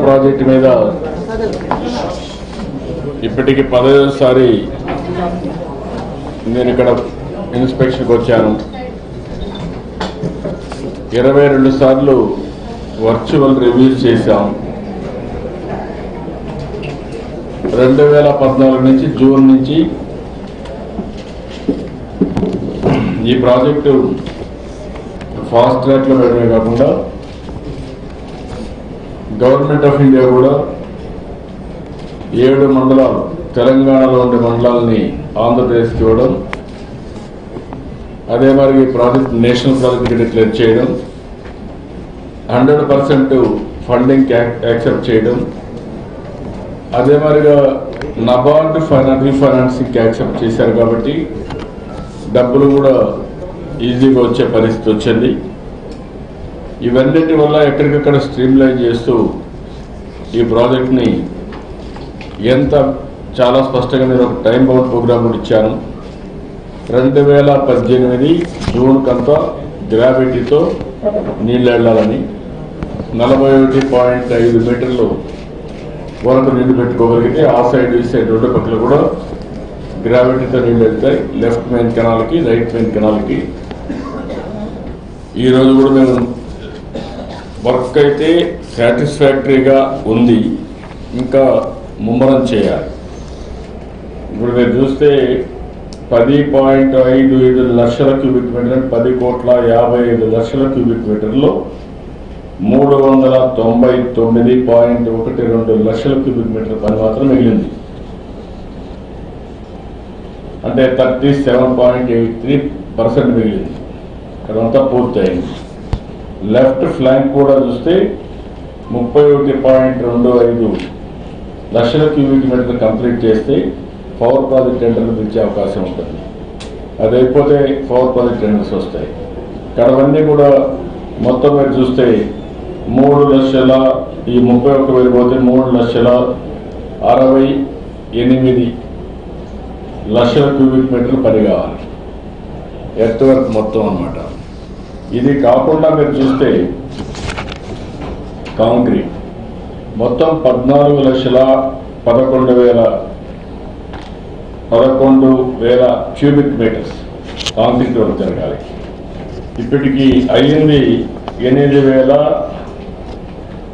Project మీద ఇప్పటికి 10వ నేను ఇక్కడ ఇన్స్పెక్షన్కి వచ్చాను. 22 సార్లు వర్చువల్ రివ్యూ చేశాం. 2014 నుంచి జూన్ నుంచి ఈ ప్రాజెక్టు ఫాస్ట్ ట్రాక్లో పెట్టడమే కాకుండా గవర్నమెంట్ ఆఫ్ ఇండియా కూడా 7 మండలాలు, తెలంగాణలో ఉండే మండలాలని ఆంధ్రప్రదేశ్కి ఇవ్వడం, అదే మరి ప్రాజెక్ట్ నేషనల్ ప్రాజెక్ట్ డిక్లేర్ చేయడం, 100% ఫండింగ్ యాక్సెప్ట్ చేయడం, అదే మరిగా నబార్డ్ రీఫైనాన్సింగ్ యాక్సెప్ట్ చేశారు. కాబట్టి డబ్బులు కూడా ఈజీగా వచ్చే పరిస్థితి వచ్చింది. ఇవన్నిటి వల్ల ఎక్కడికక్కడ స్ట్రీమ్లైన్ చేస్తూ ఈ ప్రాజెక్ట్ని చాలా స్పష్టంగా నేను ఒక టైం బౌండ్ ప్రోగ్రామ్ కూడా ఇచ్చాను. 2018 జూన్ కంతా గ్రావిటీతో నీళ్ళు వెళ్ళాలని, 41.5 మీటర్లు వరకు నీళ్లు పెట్టుకోగలిగితే ఆ సైడ్ ఈ సైడ్ 2 పక్కలు కూడా గ్రావిటీతో నీళ్ళు వెళ్తాయి. లెఫ్ట్ మెయిన్ కెనాల్కి, రైట్ మెయిన్ కెనాల్కి. ఈరోజు కూడా మేము వర్క్ అయితే సాటిస్ఫాక్టరీగా ఉంది, ఇంకా ముమ్మరం చేయాలి. ఇప్పుడు మీరు చూస్తే 10.55 లక్షల క్యూబిక్ మీటర్, 10,55,00,000 క్యూబిక్ మీటర్లో 399.12 లక్షల క్యూబిక్ మీటర్ పని మాత్రం మిగిలింది. అంటే 37.83% మిగిలింది. అక్కడంతా పూర్తయింది. లెఫ్ట్ ఫ్లాంక్ కూడా చూస్తే 31.25 లక్షల క్యూబిక్ మీటర్ కంప్లీట్ చేస్తే పవర్ ప్రాజెక్ట్ టెండర్లు పిలిచే అవకాశం ఉంటుంది. అది అయిపోతే పవర్ ప్రాజెక్ట్ టెండర్స్ వస్తాయి. ఇక్కడవన్నీ కూడా మొత్తం మీరు చూస్తే 3 లక్షల ఈ 31,000 పోతే 3,68,00,000 లక్షల క్యూబిక్ మీటర్లు పని కావాలి, ఎర్త్ వర్క్ మొత్తం అన్నమాట. ఇది కాకుండా మీరు చూస్తే కాంక్రీట్ మొత్తం 14,11,000 క్యూబిక్ మీటర్స్ కాంక్రీట్ వర్క్ జరగాలి. ఇప్పటికీ అయ్యింది 8,000,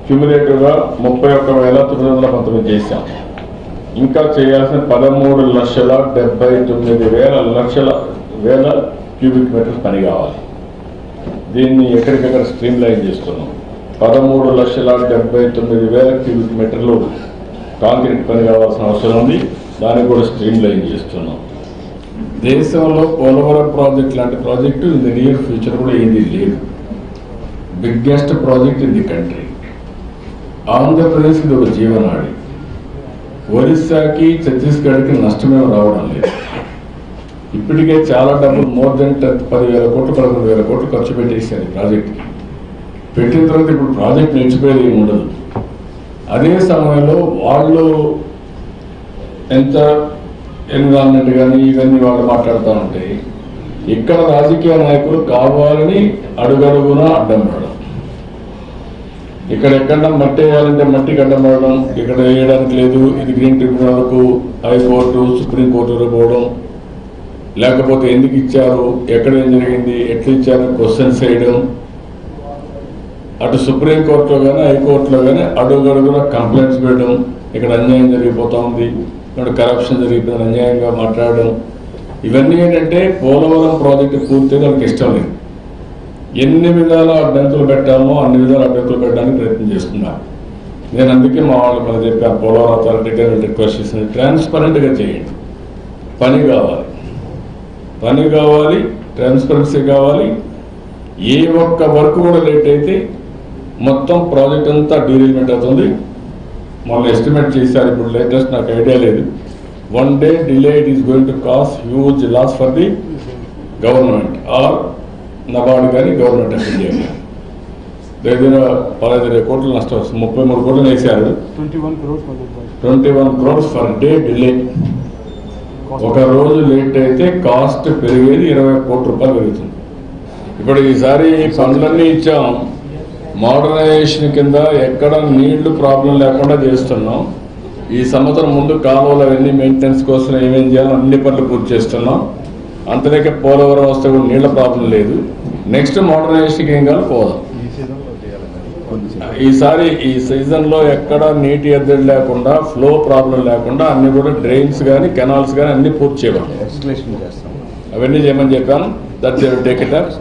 క్యూములేటివ్గా 31,919 చేశాం. ఇంకా చేయాల్సిన 13,79,000 క్యూబిక్ మీటర్స్ పని కావాలి. దీన్ని ఎక్కడికక్కడ స్ట్రీమ్ లైన్ చేస్తున్నాం. 13,79,000 క్యూబిక్ మీటర్లు కాంక్రీట్ పని కావాల్సిన అవసరం ఉంది. దాన్ని కూడా స్ట్రీమ్ లైన్ చేస్తున్నాం. దేశంలో పోలవరం ప్రాజెక్ట్ లాంటి project in the near future కూడా ఏది లేదు. Biggest project in the country. Andhra Pradesh ఇది ఒక జీవనాడి. ఒరిస్సాకి, ఛత్తీస్గఢ్కి నష్టమేమో రావడం లేదు. ఇప్పటికే చాలా డబ్బులు మోర్ దెన్ 10,000 కోట్లు, 11,000 కోట్లు ఖర్చు పెట్టేశారు ప్రాజెక్ట్కి. పెట్టిన తర్వాత ఇప్పుడు ప్రాజెక్ట్ నిలిచిపోయేది ఏమి ఉండదు. అదే సమయంలో వాళ్ళు ఎంత ఎన్విరాన్మెంట్ కానీ ఇవన్నీ వాళ్ళు మాట్లాడుతూ ఉంటే ఇక్కడ రాజకీయ నాయకులు కావాలని అడుగడుగున అడ్డం పడడం, ఇక్కడ ఎక్కడ మట్టి వేయాలంటే మట్టికి అడ్డం పడడం, ఇక్కడ వేయడానికి లేదు, ఇది గ్రీన్ ట్రిబ్యునల్కు, హైకోర్టు, సుప్రీంకోర్టు పోవడం, లేకపోతే ఎందుకు ఇచ్చారు, ఎక్కడ ఏం జరిగింది, ఎట్లా ఇచ్చారు క్వశ్చన్స్ వేయడం, అటు సుప్రీంకోర్టులో కానీ హైకోర్టులో కానీ అడుగడుగున కంప్లైంట్స్ పెట్టడం, ఇక్కడ అన్యాయం జరిగిపోతూ ఉంది, ఇక్కడ కరప్షన్ జరిగిపోయింది, అన్యాయంగా మాట్లాడడం. ఇవన్నీ ఏంటంటే పోలవరం ప్రాజెక్టు పూర్తిగా వాళ్ళకి ఇష్టం లేదు. ఎన్ని విధాల అడ్డంకులు పెట్టామో అన్ని విధాల అడ్డంకులు పెట్టడానికి ప్రయత్నం చేస్తున్నారు. నేను అందుకే మా వాళ్ళకి మనం చెప్పాను, పోలవరం అథారిటీగా రిక్వెస్ట్ చేసింది, ట్రాన్స్పరెంట్గా చేయండి. పని కావాలి, ట్రాన్స్పరెన్సీ కావాలి. ఏ ఒక్క వర్క్ కూడా లేట్ అయితే మొత్తం ప్రాజెక్ట్ అంతా డీలిమెంట్ అవుతుంది. మొన్న ఎస్టిమేట్ చేశారు, ఇప్పుడు లేటెస్ట్ నాకు ఐడియా లేదు. 1 day delayed is going to cause huge loss for the government or NABARD కానీ గవర్నమెంట్ ఆఫ్ ఇండియా కానీ. దగ్గర 15 కోట్ల నష్టం వస్తుంది. 33 కోట్లు వేశారు. 21 crores ఫర్ డే డిలే. ఒక రోజు లేట్ అయితే కాస్ట్ పెరిగేది 20 కోట్ల రూపాయలు పెరుగుతుంది. ఇప్పుడు ఈసారి పనులన్నీ ఇచ్చాం, మోడర్నైజేషన్ కింద ఎక్కడ నీళ్లు ప్రాబ్లం లేకుండా చేస్తున్నాం. ఈ సంవత్సరం ముందు కాలువలు అవన్నీ మెయింటెనెన్స్ కోసం ఏమేం చేయాలో అన్ని పనులు పూర్తి చేస్తున్నాం. అంతలేక పోలవరం వస్తే కూడా నీళ్ల ప్రాబ్లం లేదు. నెక్స్ట్ మోడర్నైజేషన్కి ఏం కావాలి పోదాం. ఈసారి ఈ సీజన్లో ఎక్కడ నీటి ఎద్దడి లేకుండా, ఫ్లో ప్రాబ్లం లేకుండా అన్ని కూడా డ్రైన్స్ కానీ కెనాల్స్ కానీ అన్ని పూర్తి చేయాలి. అవన్నీ చేయమని చెప్పాను. That they will take it up.